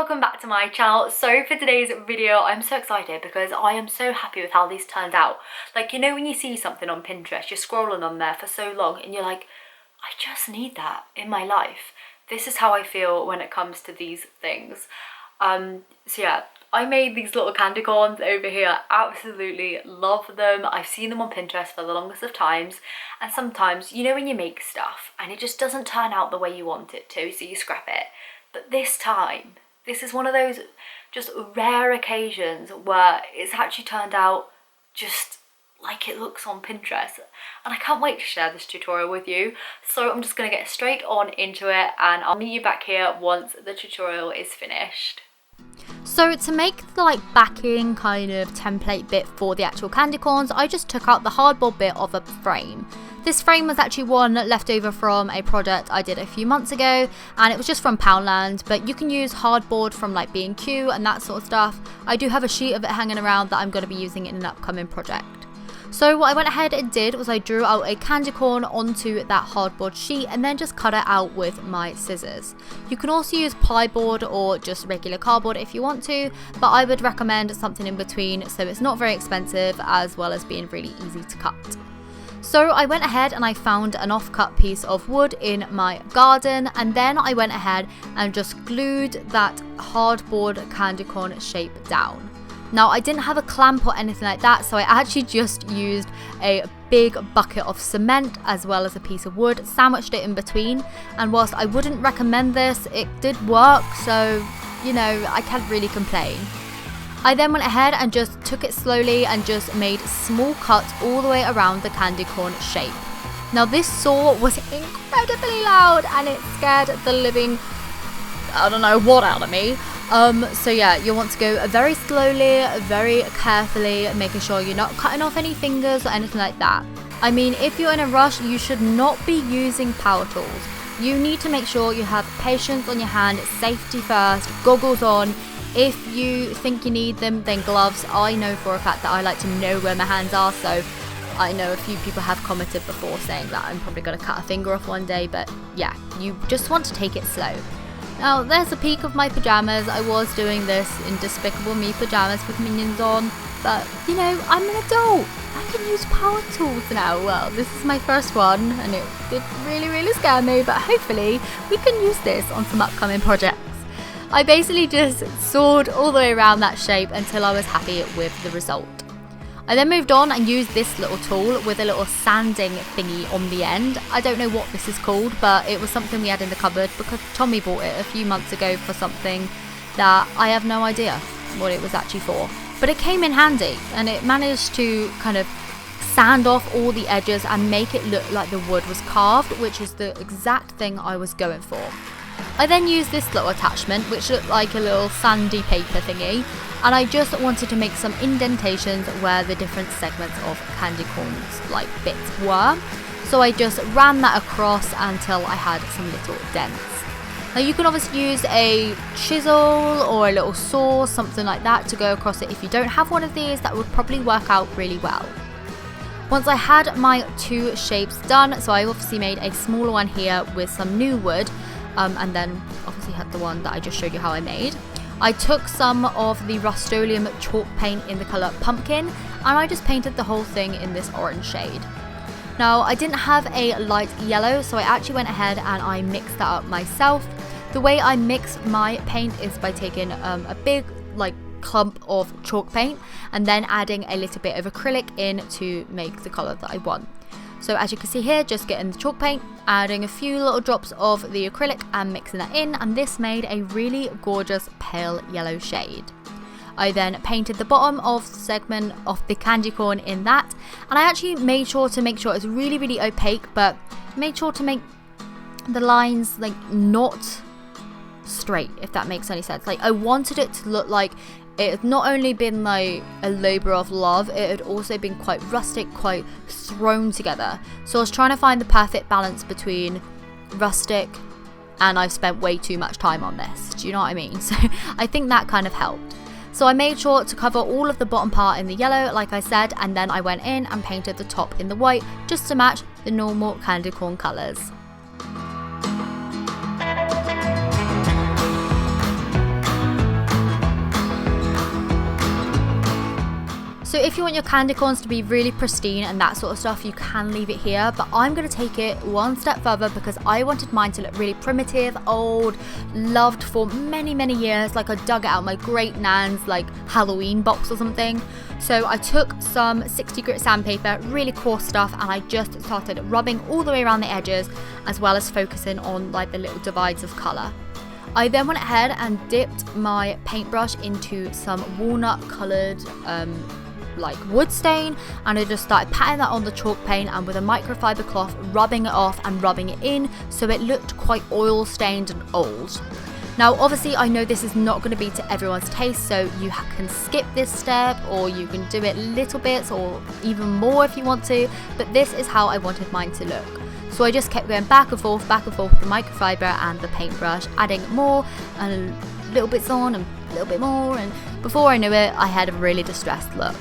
welcome back to my channel. So for today's video, I'm so excited because I am so happy with how these turned out. Like, you know when you see something on Pinterest, you're scrolling on there for so long and you're like, I just need that in my life. This is how I feel when it comes to these things. So yeah, I made these little candy corns over here. Absolutely love them. I've seen them on Pinterest for the longest of times, and sometimes, you know, when you make stuff and it just doesn't turn out the way you want it to, so you scrap it. But this time, this is one of those just rare occasions where it's actually turned out just like it looks on Pinterest, and I can't wait to share this tutorial with you. So I'm just going to get straight on into it, and I'll meet you back here once the tutorial is finished. So to make the backing kind of template bit for the actual candy corns, I just took out the hardboard bit of a frame. This frame was actually one left over from a project I did a few months ago, and it was just from Poundland, but you can use hardboard from B&Q and that sort of stuff. I do have a sheet of it hanging around that I'm going to be using in an upcoming project. So what I went ahead and did was I drew out a candy corn onto that hardboard sheet and then just cut it out with my scissors. You can also use plyboard or just regular cardboard if you want to, but I would recommend something in between so it's not very expensive as well as being really easy to cut. So I went ahead and I found an off-cut piece of wood in my garden, and then I went ahead and just glued that hardboard candy corn shape down. Now I didn't have a clamp or anything like that, so I actually just used a big bucket of cement as well as a piece of wood, sandwiched it in between, and whilst I wouldn't recommend this, it did work, so you know, I can't really complain. I then went ahead and just took it slowly and just made small cuts all the way around the candy corn shape. Now this saw was incredibly loud and it scared the living, I don't know what, out of me. So yeah, you want to go very slowly, very carefully, making sure you're not cutting off any fingers or anything like that. I mean, if you're in a rush, you should not be using power tools. You need to make sure you have patience on your hand, safety first, goggles on. If you think you need them, then gloves. I know for a fact that I like to know where my hands are, so I know a few people have commented before saying that I'm probably going to cut a finger off one day, but yeah, you just want to take it slow. Now, there's a peek of my pyjamas. I was doing this in Despicable Me pyjamas with minions on, but you know, I'm an adult. I can use power tools now. Well, this is my first one, and it did really scare me, but hopefully we can use this on some upcoming projects. I basically just sawed all the way around that shape until I was happy with the result. I then moved on and used this little tool with a little sanding thingy on the end. I don't know what this is called, but it was something we had in the cupboard because Tommy bought it a few months ago for something that I have no idea what it was actually for. But it came in handy, and it managed to kind of sand off all the edges and make it look like the wood was carved, which is the exact thing I was going for. I then used this little attachment, which looked like a little sandy paper thingy, and I just wanted to make some indentations where the different segments of candy corns bits were. So I just ran that across until I had some little dents. Now you can obviously use a chisel or a little saw, something like that, to go across it. If you don't have one of these, that would probably work out really well. Once I had my two shapes done, so I obviously made a smaller one here with some new wood, and then obviously had the one that I just showed you how I made. I took some of the RUstoleum chalk paint in the colour Pumpkin, and I just painted the whole thing in this orange shade. Now I didn't have a light yellow, so I actually went ahead and I mixed that up myself. The way I mix my paint is by taking a big clump of chalk paint and then adding a little bit of acrylic in to make the colour that I want. So as you can see here, just getting the chalk paint, adding a few little drops of the acrylic and mixing that in, and this made a really gorgeous pale yellow shade. I then painted the bottom of the segment of the candy corn in that, and I actually made sure to make sure it's really opaque, but made sure to make the lines not straight, if that makes any sense. I wanted it to look like it had not only been a labour of love, it had also been quite rustic, quite thrown together. So I was trying to find the perfect balance between rustic and I've spent way too much time on this. Do you know what I mean? So I think that kind of helped. So I made sure to cover all of the bottom part in the yellow, like I said, and then I went in and painted the top in the white just to match the normal candy corn colours. So if you want your candy corns to be really pristine and that sort of stuff, you can leave it here, but I'm going to take it one step further because I wanted mine to look really primitive, old, loved for many years, like I dug it out my great nan's like Halloween box or something. So I took some 60 grit sandpaper, really coarse stuff, and I just started rubbing all the way around the edges as well as focusing on like the little divides of colour. I then went ahead and dipped my paintbrush into some walnut coloured like wood stain, and I just started patting that on the chalk paint and with a microfiber cloth rubbing it off and rubbing it in so it looked quite oil stained and old. Now obviously I know this is not going to be to everyone's taste, so you can skip this step or you can do it little bits or even more if you want to, but this is how I wanted mine to look. So I just kept going back and forth with the microfiber and the paintbrush, adding more and little bits on and a little bit more, and before I knew it I had a really distressed look.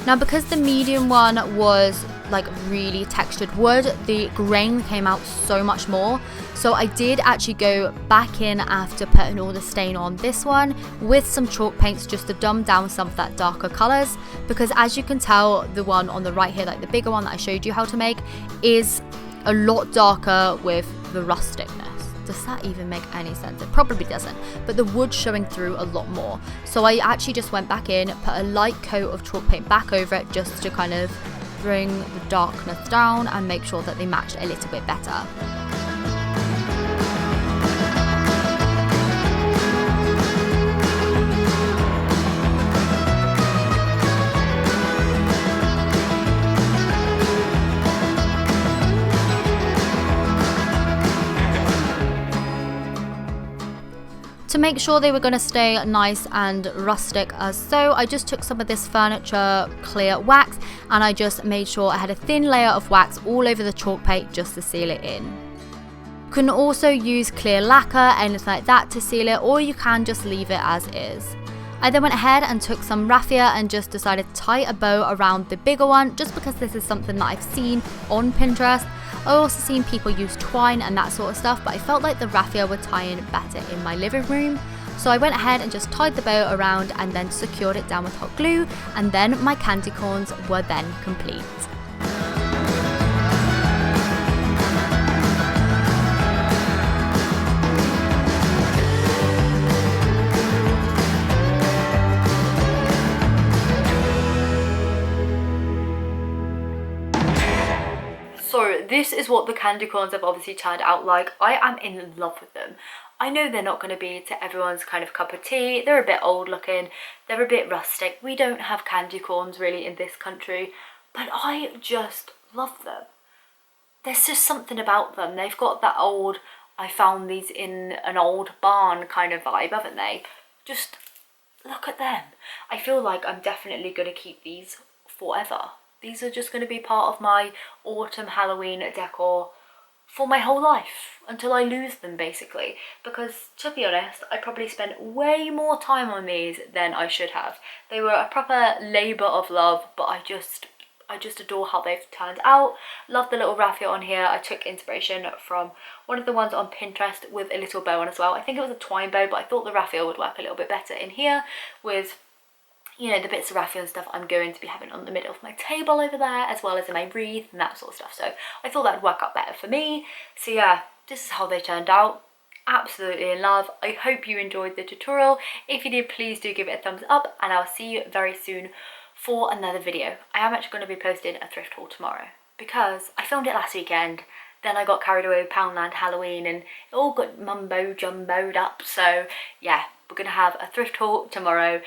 Now because the medium one was like really textured wood, the grain came out so much more. So I did actually go back in after putting all the stain on this one with some chalk paints just to dumb down some of that darker colours, because as you can tell, the one on the right here, like the bigger one that I showed you how to make, is a lot darker with the rusticness. Does that even make any sense? It probably doesn't, but the wood's showing through a lot more. So I actually just went back in, put a light coat of chalk paint back over it just to kind of bring the darkness down and make sure that they matched a little bit better. To make sure they were going to stay nice and rustic as so, I just took some of this furniture clear wax and I just made sure I had a thin layer of wax all over the chalk paint just to seal it in. You can also use clear lacquer, anything like that to seal it, or you can just leave it as is. I then went ahead and took some raffia and just decided to tie a bow around the bigger one, just because this is something that I've seen on Pinterest. I've also seen people use twine and that sort of stuff, but I felt like the raffia would tie in better in my living room. So I went ahead and just tied the bow around and then secured it down with hot glue, and then my candy corns were then complete. So this is what the candy corns have obviously turned out like. I am in love with them. I know they're not going to be to everyone's kind of cup of tea. They're a bit old looking, they're a bit rustic. We don't have candy corns really in this country, but I just love them. There's just something about them. They've got that old, I found these in an old barn kind of vibe, haven't they? Just look at them. I feel like I'm definitely going to keep these forever. These are just going to be part of my autumn Halloween decor for my whole life until I lose them, basically, because to be honest I probably spent way more time on these than I should have. They were a proper labour of love, but I just adore how they've turned out. Love the little raffia on here. I took inspiration from one of the ones on Pinterest with a little bow on as well. I think it was a twine bow, but I thought the raffia would work a little bit better in here with, you know, the bits of raffia and stuff I'm going to be having on the middle of my table over there, as well as in my wreath and that sort of stuff. So I thought that would work out better for me. So yeah, this is how they turned out. Absolutely in love. I hope you enjoyed the tutorial. If you did, please do give it a thumbs up, and I'll see you very soon for another video. I am actually going to be posting a thrift haul tomorrow because I filmed it last weekend. Then I got carried away with Poundland Halloween and it all got mumbo jumboed up. So yeah, we're going to have a thrift haul tomorrow,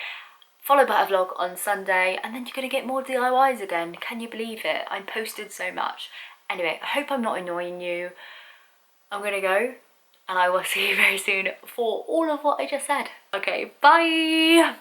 followed by a vlog on Sunday, and then you're going to get more DIYs again. Can you believe it? I'm posted so much. Anyway, I hope I'm not annoying you. I'm gonna go, and I will see you very soon for all of what I just said. Okay, bye!